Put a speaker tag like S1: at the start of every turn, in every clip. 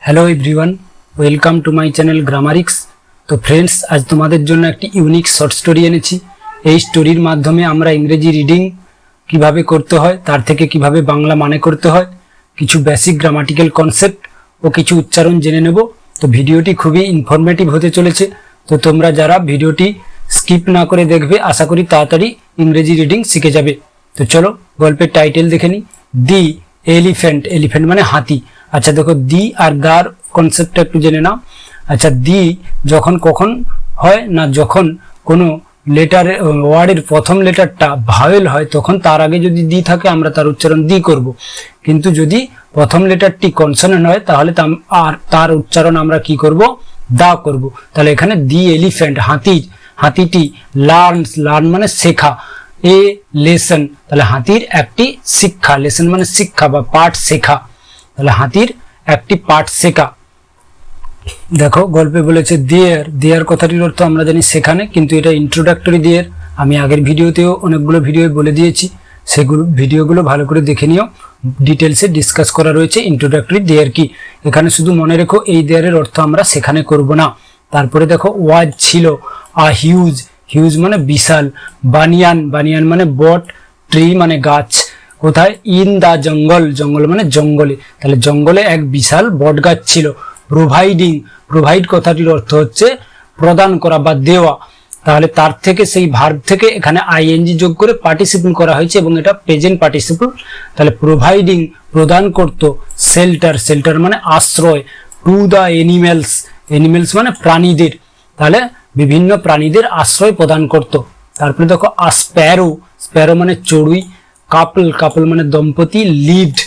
S1: Hello everyone, welcome to my channel Grammarix. তো friends, আজ তোমাদের জন্য একটি ইউনিক শর্ট স্টোরি এনেছি। এই স্টোরির মাধ্যমে আমরা ইংরেজি রিডিং কিভাবে করতে হয়, তার থেকে কিভাবে বাংলা মানে করতে হয়, কিছু বেসিক গ্রামাটিক্যাল কনসেপ্ট ও কিছু উচ্চারণ জেনে নেব। তো ভিডিওটি খুবই ইনফরমেটিভ হতে চলেছে। তো তোমরা যারা ভিডিওটি স্কিপ না করে দেখবে, আশা করি তাড়াতাড়ি ইংরেজি রিডিং শিখে যাবে। তো চলো গল্পের টাইটেল দেখে নিই। দি এলিফ্যান্ট, এলিফ্যান্ট মানে হাতি। আচ্ছা দেখো, দি আর দার কনসেপ্টটা একটু জেনে নাও। আচ্ছা, দি যখন কখন হয় না, যখন কোনো লেটার ওয়ার্ডের প্রথম লেটারটা ভাওয়েল হয় তখন তার আগে যদি দি থাকে আমরা তার উচ্চারণ দি করব। কিন্তু যদি প্রথম লেটারটি কনসোনেন্ট হয় তাহলে তার উচ্চারণ আমরা কি করব? দা করব। তাহলে এখানে দি এলিফ্যান্ট, হাতিটি লার্নস, লার্ন মানে শেখা, এ লেসন, তাহলে হাতির একটি শিক্ষা, লেসন মানে শিক্ষা বা পাঠ শেখা, তাহলে হাতির একটি পাঠ শেখা। দেখো গল্পে বলেছে দেয়ার, দেয়ার কথাটির অর্থ আমরা জানি সেখানে, কিন্তু এটা ইন্ট্রোডাক্টরি দেয়ার। আমি আগের ভিডিওতেও অনেকগুলো ভিডিও বলে দিয়েছি, সেগুলো ভিডিওগুলো ভালো করে দেখে নিও। ডিটেলসে ডিসকাস করা রয়েছে ইন্ট্রোডাক্টরি দেয়ার কি। এখানে শুধু মনে রেখো এই দেয়ারের অর্থ আমরা সেখানে করব না। তারপরে দেখো ওয়াজ ছিল, হিউজ, হিউজ মানে বিশাল, বানিয়ান, বানিয়ান মানে বট, ট্রি মানে গাছ। কোথায়? ইন দা জঙ্গল, জঙ্গল মানে জঙ্গলে, তাহলে জঙ্গলে এক বিশাল বট গাছ ছিল। প্রোভাইডিং, প্রোভাইড কথাটির অর্থ হচ্ছে প্রদান করা বা দেওয়া, তাহলে তার থেকে সেই ভার্ব থেকে এখানে আইএনজি যোগ করে পার্টিসিপল করা হয়েছে এবং এটা প্রেজেন্ট পার্টিসিপল। তাহলে প্রোভাইডিং প্রদান করত। শেল্টার, শেল্টার মানে আশ্রয়। টু দা এনিমেলস, এনিমেলস মানে প্রাণীদের, তাহলে বিভিন্ন প্রাণীদের আশ্রয় প্রদান করত। তারপরে দেখো স্প্যারো, স্প্যারো মানে চড়ুই। কাপল, কাপল মানে দম্পতি। লিভড,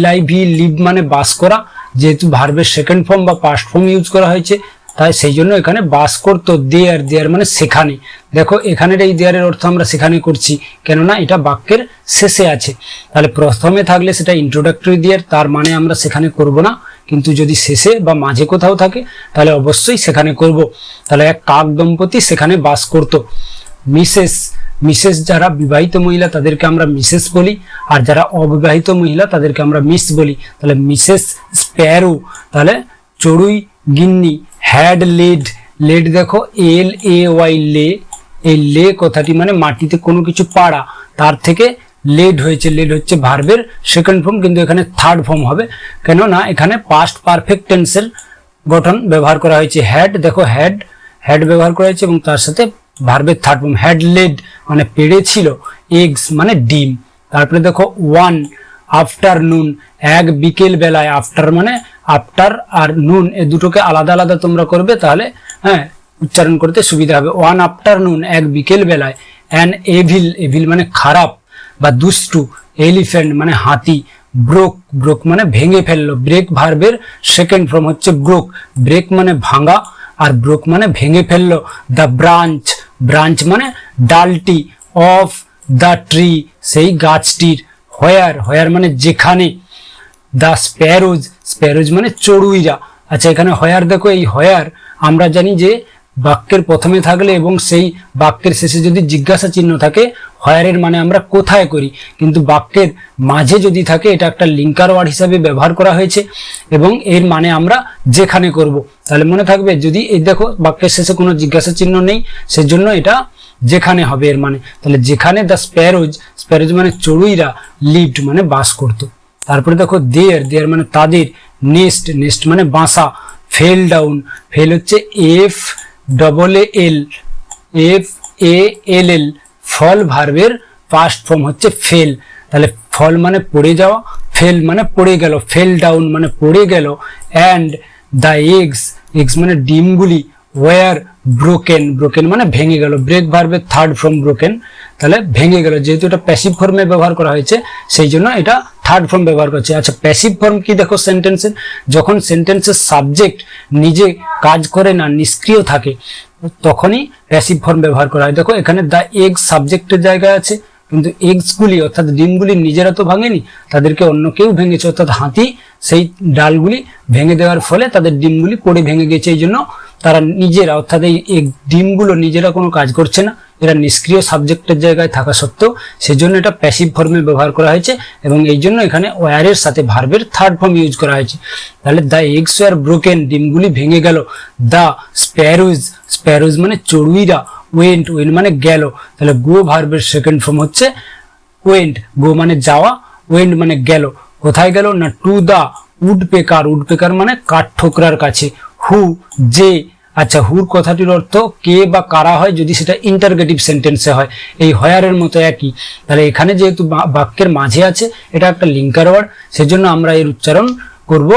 S1: LIV, লিভ মানে বাস করা, যেহেতু ভার্বের সেকেন্ড ফর্ম বা পাস্ট ফর্ম ইউজ করা হয়েছে তাই সেই জন্য এখানে বাস করতো। দেয়ার, দেয়ার মানে সেখানে। দেখো এখানের এই দেয়ারের অর্থ আমরা সেখানে করছি, কেননা এটা বাক্যের শেষে আছে। তাহলে প্রথমে থাকলে সেটা ইন্ট্রোডাক্টরি দেয়ার, তার মানে আমরা সেখানে করব না, কিন্তু যদি শেষে বা মাঝে কোথাও থাকে তাহলে অবশ্যই সেখানে করব। তাহলে এক কাক দম্পতি সেখানে বাস করত। মিসেস, মিসেস যারা বিবাহিত মহিলা তাদেরকে আমরা মিসেস বলি, আর যারা অবিবাহিত মহিলা তাদেরকে আমরা মিস বলি। তাহলে মিসেস স্প্যারো, তাহলে চড়ুই গিন্নি। হ্যাড লেড, লেড দেখো LAY, লে, এই লে কথাটি মানে মাটিতে কোনো কিছু পাড়া, তার থেকে লেড হয়েছে। লেড হচ্ছে ভার্বের সেকেন্ড ফর্ম, কিন্তু এখানে থার্ড ফর্ম হবে, কেননা এখানে পাস্ট পারফেক্ট টেন্সের গঠন ব্যবহার করা হয়েছে। হ্যাড দেখো, হ্যাড, হ্যাড ব্যবহার করা হয়েছে এবং তার সাথে ভার্বের থার্ড ফর্ম। হ্যাড লেড মানে পেড়েছিল। এগস মানে ডিম। তারপরে দেখো ওয়ান আফটারনুন, এক বিকেল বেলায়। আফটার মানে আফটার আর নুন, এই দুটোকে আলাদা আলাদা তোমরা করবে, তাহলে উচ্চারণ করতে সুবিধা হবে। ওয়ান আফটারনুন, এক বিকেল বেলায়। অ্যান এভিল, এভিল মানে খারাপ বা দুষ্টু। এলিফ্যান্ট মানে হাতি। ব্রোক, ব্রোক মানে ভেঙে ফেললো। ব্রেক ভার্বের সেকেন্ড ফর্ম হচ্ছে ব্রোক, ব্রেক মানে ভাঙা আর ব্রোক মানে ভেঙে ফেললো। দ্য ব্রাঞ্চ, ব্রাঞ্চ মানে ডালটি। অফ দ্য ট্রি, সেই গাছটির। হোয়ার, হোয়ার মানে যেখানে। দ্য স্প্যারোজ, স্প্যারোজ মানে চড়ুইরা। আচ্ছা এখানে হোয়ার দেখো, এই হোয়ার আমরা জানি যে বাক্যের প্রথমে থাকলে এবং সেই বাক্যের শেষে যদি জিজ্ঞাসা চিহ্ন থাকে, হোয়ারের মানে আমরা কোথায় করি, কিন্তু বাক্যের মাঝে যদি থাকে এটা একটা লিঙ্কার ওয়ার্ড হিসাবে ব্যবহার করা হয়েছে এবং এর মানে আমরা যেখানে করব। তাহলে মনে থাকবে, যদি এই দেখো বাক্যের শেষে কোনো জিজ্ঞাসা চিহ্ন নেই সেজন্য এটা যেখানে হবে এর মানে। তাহলে যেখানে দ্য স্প্যারোজ, স্প্যারোজ মানে চড়ুইরা, লিভড মানে বাস করত। তারপরে দেখো দেয়ার, দেয়ার মানে তাদের। নেস্ট, নেস্ট মানে বাসা। ফেল ডাউন, ফেল হচ্ছে FALL, ফল ভার্বের পাস্ট ফর্ম হচ্ছে ফেল, তাহলে ফল মানে পড়ে যাওয়া, ফেল মানে পড়ে গেল, ফেল ডাউন মানে পড়ে গেল। অ্যান্ড দ্য এগস, এগস মানে ডিমগুলি। ওয়ার ব্রোকেন, ব্রোকেন মানে ভেঙে গেল। ব্রেক ভার্বের থার্ড ফর্ম ব্রোকেন, তাহলে ভেঙে গেল, যেহেতু এটা প্যাসিভ ফর্মে ব্যবহার করা হয়েছে সেই জন্য এটা থার্ড ফর্ম ব্যবহার করছে। আচ্ছা প্যাসিভ ফর্ম কি দেখো সেন্টেন্সের, যখন সেন্টেন্সের সাবজেক্ট নিজে কাজ করে না, নিষ্ক্রিয় থাকে, তখনই প্যাসিভ ফর্ম ব্যবহার করা হয়। দেখো এখানে দ্য এগ সাবজেক্টের জায়গায় আছে, কিন্তু এগসগুলি অর্থাৎ ডিমগুলি নিজেরা তো ভাঙেনি, তাদেরকে অন্য কেউ ভেঙেছে, অর্থাৎ হাতি সেই ডালগুলি ভেঙে দেওয়ার ফলে তাদের ডিমগুলি পড়ে ভেঙে গেছে, এই জন্য তারা নিজেরা অর্থাৎ এই ডিমগুলো নিজেরা কোনো কাজ করছে না, এটা নিষ্ক্রিয় সাবজেক্টের জায়গায় থাকা সত্ত্বেও সেজন্য এটা প্যাসিভ ফর্মে ব্যবহার করা হয়েছে এবং এই জন্য এখানে ওয়ারের সাথে ভার্বের থার্ড ফর্ম ইউজ করা হয়েছে। তাহলে দ্য এগস ওয়ার ব্রোকেন, ডিমগুলি ভেঙে গেল। দ্য স্প্যারোজ, স্প্যারোজ মানে চড়ুইরা। ওয়েন্ট, ওয়েন্ট মানে গেল। তাহলে গো ভার্বের সেকেন্ড ফর্ম হচ্ছে ওয়েন্ট। গো মানে যাওয়া, ওয়েন্ট মানে গেল। কোথায় গেল না টু দ্য উডপেকার, উডপেকার মানে কাঠঠোকরার কাছে। হু, যে, আচ্ছা হুর কথাটির অর্থ কে বা কারা হয় যদি সেটা ইন্টারগেটিভ সেন্টেন্সে হয়, এই হয়ারের মতো একই। তাহলে এখানে যেহেতু বাক্যের মাঝে আছে, এটা একটা লিঙ্কার ওয়ার্ড, সেজন্য আমরা এর উচ্চারণ করব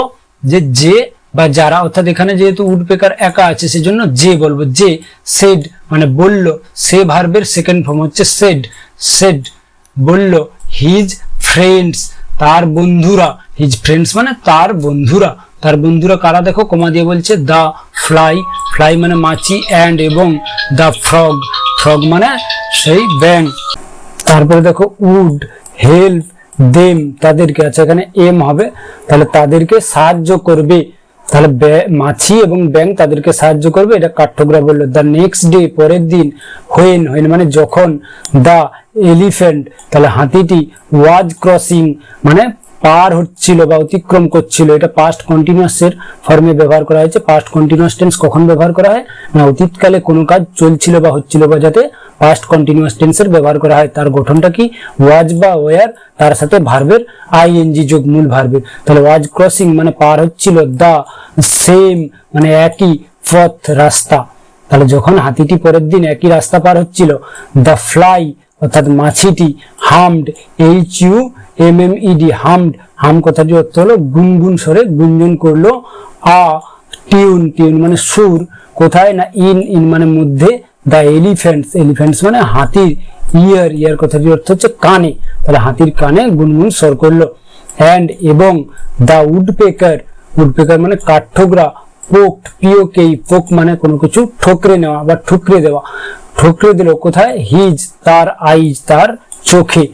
S1: যে বা যারা, অর্থাৎ এখানে যেহেতু উডপেকার একা আছে সেজন্য যে বলবো। যে, সেড মানে বলল, সে ভার্বের সেকেন্ড ফর্ম হচ্ছে সেড, সেড বলল। হিজ ফ্রেন্ডস, তার বন্ধুরা। হিজ ফ্রেন্ডস মানে তার বন্ধুরা। তার বন্ধুরা কারা দেখো, কমা দিয়ে বলছে দা ফ্লাই, ফ্লাই মানে মাছি, অ্যান্ড এবং দা ফ্রগ, ফ্রগ মানে সেই ব্যাং। তারপরে দেখো উড হেল্প দেম, তাদেরকে, আচ্ছা এখানে এম হবে, তাহলে তাদেরকে সাহায্য করবে। তাহলে মাছি এবং ব্যাং তাদেরকে সাহায্য করবে, এটা কাঠঠোকরা বললো। দ্য নেক্সট ডে, পরের দিন। হোয়েন, হোয়েন মানে যখন। দ্য এলিফ্যান্ট, তাহলে হাতিটি। ওয়াজ ক্রসিং মানে পার হচ্ছিল বা অতিক্রম করছিল, এটা পাস্ট কন্টিনিউয়াস এর ফর্মে ব্যবহার করা হয়েছে। পাস্ট কন্টিনিউয়াস টেন্স কখন ব্যবহার করা হয় না অতীতকালে কোনো কাজ চলছিল বা হচ্ছিল বা যাতে পাস্ট কন্টিনিউয়াস টেন্সের ব্যবহার করা হয়। তার গঠনটা কি, ওয়াজ বা ওয়ার, তার সাথে ভার্বের আইএনজি যোগ মূল ভার্বের। তাহলে ওয়াজ ক্রসিং মানে পার হচ্ছিল। দা সেম মানে একই, পথ রাস্তা। তাহলে যখন হাতিটি পরের দিন একই রাস্তা পার হচ্ছিল। দ্য ফ্লাই অর্থাৎ মাছিটি। হামড, HUMMED, হামড, হাম কথাটি অর্থ হলো গুনগুন স্বরে গুঞ্জন করলো। আ টিউন, টিউন মানে সুর। কোথায় না ইন মানে মধ্যে। দ্য এলিফ্যান্টস, এলিফ্যান্টস মানে হাতির। ইয়ার, ইয়ার কথাটির অর্থ হচ্ছে কানে, তাহলে হাতির কানে গুনগুন স্বর করলো। অ্যান্ড এবং। দ্য উডপেকার, উডপেকার মানে কাঠঠোকরা। পোকড, POK, পোক মানে কোনো কিছু ঠোকরে নেওয়া বা ঠুকরে দেওয়া। ঠুকরে দিল কোথায়, হিজ তার আইজ তার চোখে।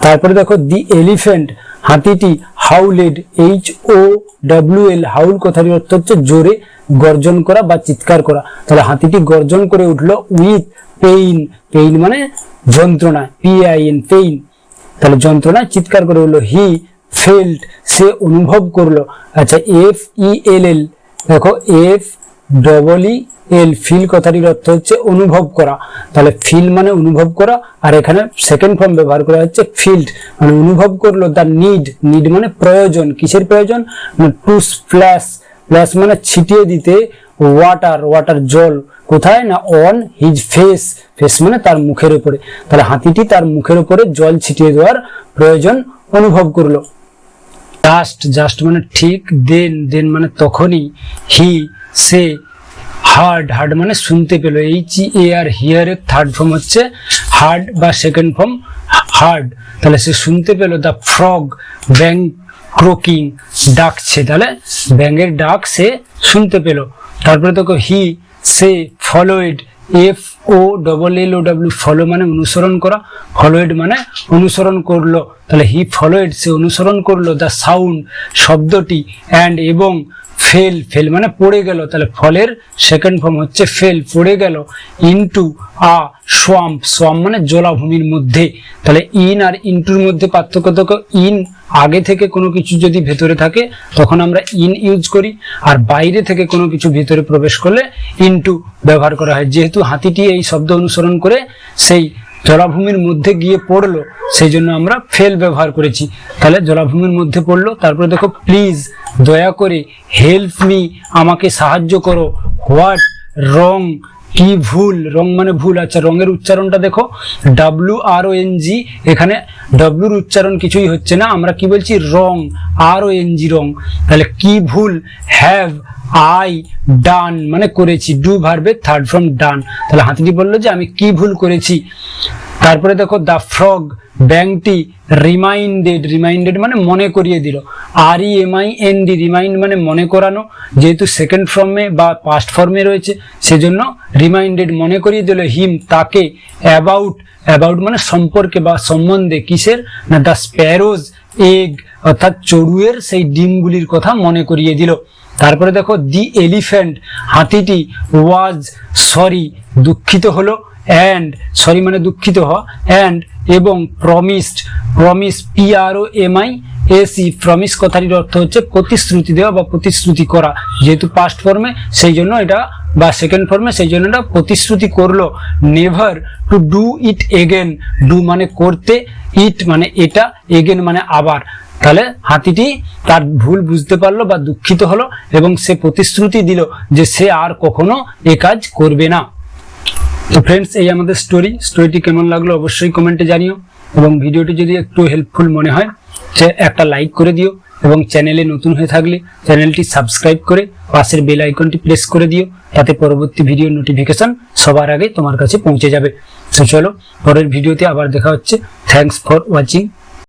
S1: তারপরে দেখো দি এলিফ্যান্ট হাতিটি। হাউলেড, HOWL, হাউল কথাটির অর্থ হচ্ছে জোরে গর্জন করা বা চিৎকার করা। তাহলে হাতিটি গর্জন করে উঠলো। উইথ পেইন, পেইন মানে যন্ত্রণা, PAIN পেইন, তাহলে যন্ত্রণায় চিৎকার করে উঠলো। হি ফেল্ট, সে অনুভব করলো। আচ্ছা FELL দেখো, FEEL, ফিল কথাটির অর্থ হচ্ছে অনুভব করা। তাহলে ফিল মানে অনুভব করা, আর এখানে সেকেন্ড ফর্ম ব্যবহার করা হচ্ছে ফিল্ড মানে অনুভব করলো। দ্য নিড, নিড মানে প্রয়োজন, কিসের প্রয়োজন না টু স্প্ল্যাশ, স্প্ল্যাশ মানে ছিটিয়ে দিতে। ওয়াটার, ওয়াটার জল। কোথায় না অন হিজ ফেস, ফেস মানে তার মুখের উপরে। তাহলে হাতিটি তার মুখের উপরে জল ছিটিয়ে দেওয়ার প্রয়োজন অনুভব করলো। জাস্ট, জাস্ট মানে ঠিক। দেন, দেন মানে তখনই। হি সে। হার্ড, হার্ড মানে শুনতে পেল। HEAR, হিয়ারের থার্ড ফর্ম হচ্ছে হার্ড বা সেকেন্ড ফর্ম হার্ড। তাহলে সে শুনতে পেল। দ্য ফ্রগ, ব্যাং ক্রোকিং, ডাকছে, তাহলে ব্যাঙের ডাক সে শুনতে পেল। তারপরে দেখো হি সে ফলোয়েড, FOLLOW, ফলো মানে অনুসরণ করা, ফলোয়েড মানে অনুসরণ করলো। তাহলে হি ফলোয়েড, সে অনুসরণ করলো। দ্য সাউন্ড শব্দটি। অ্যান্ড এবং। ফেল, ফেল মানে পড়ে গেল, তাহলে ফলের সেকেন্ড ফর্ম হচ্ছে ফেল, পড়ে গেল। ইনটু আ সোয়াম্প, সোয়াম্প মানে জলাভূমির মধ্যে। তাহলে ইন আর ইনটুর মধ্যে পার্থক্য দেখো, ইন আগে থেকে কোনো কিছু যদি ভেতরে থাকে তখন আমরা ইন ইউজ করি, আর বাইরে থেকে কোনো কিছু ভিতরে প্রবেশ করলে ইনটু ব্যবহার করা হয়। যেহেতু হাতিটি এই শব্দ অনুসরণ করে সেই জলাভূমির মধ্যে গিয়ে পড়লো, সেই জন্য আমরা ফেল ব্যবহার করেছি। তাহলে জলাভূমির মধ্যে পড়লো। তারপরে দেখো প্লিজ, দয়া করে। হেল্প মি, আমাকে সাহায্য করো। হোয়াট, রং, কি ভুল, রং মানে ভুল। আচ্ছা রঙের উচ্চারণটা দেখো, WRONG, এখানে ডব্লুর উচ্চারণ কিছুই হচ্ছে না, আমরা কি বলছি রং, RONG রং। তাহলে কি ভুল, হ্যাভ আই ডান মানে করেছি, ডু ভার্বের থার্ড ফর্ম ডান। তাহলে হাতিটি বললো যে আমি কি ভুল করেছি। তারপরে দেখো দ্য ফ্রগ, ব্যাংটি। রিমাইন্ডেড, রিমাইন্ডেড মানে মনে করিয়ে দিল। REMIND, রিমাইন্ড মানে মনে করানো, যেহেতু সেকেন্ড ফর্মে বা পাস্ট ফর্মে রয়েছে সেজন্য রিমাইন্ডেড মনে করিয়ে দিল। হিম তাকে। অ্যাবাউট, অ্যাবাউট মানে সম্পর্কে বা সম্বন্ধে, কিসের না দ্য স্প্যারোজ এগ, অর্থাৎ চড়ুইয়ের সেই ডিমগুলির কথা মনে করিয়ে দিল। তারপরে দেখো দি এলিফ্যান্ট, হাতিটি। ওয়াজ সরি, দুঃখিত হলো। অ্যান্ড সরি মানে দুঃখিত হওয়া, অ্যান্ড এবং প্রমিসড, প্রমিস PROMISE, প্রমিস কথাটির অর্থ হচ্ছে প্রতিশ্রুতি দেওয়া বা প্রতিশ্রুতি করা, যেহেতু পাস্ট ফর্মে সেই জন্য এটা, বা সেকেন্ড ফর্মে সেই জন্য এটা প্রতিশ্রুতি করলো। Never to do it again, do মানে করতে, ইট মানে এটা, এগেন মানে আবার। তাহলে হাতিটি তার ভুল বুঝতে পারলো বা দুঃখিত হলো এবং সে প্রতিশ্রুতি দিল যে সে আর কখনো এ কাজ করবে না। তো ফ্রেন্ডস, এই আমাদের স্টোরিটি কেমন লাগলো অবশ্যই কমেন্টে জানিও, এবং ভিডিওটি যদি একটু হেল্পফুল মনে হয় একটা লাইক করে দিও, এবং চ্যানেলে নতুন হয়ে থাকলে চ্যানেলটি সাবস্ক্রাইব করে পাশের বেল আইকনটি প্রেস করে দিও, তাতে পরবর্তী ভিডিওর নোটিফিকেশন সবার আগে তোমার কাছে পৌঁছে যাবে। তো চলো, পরের ভিডিওতে আবার দেখা হচ্ছে। Thanks for watching.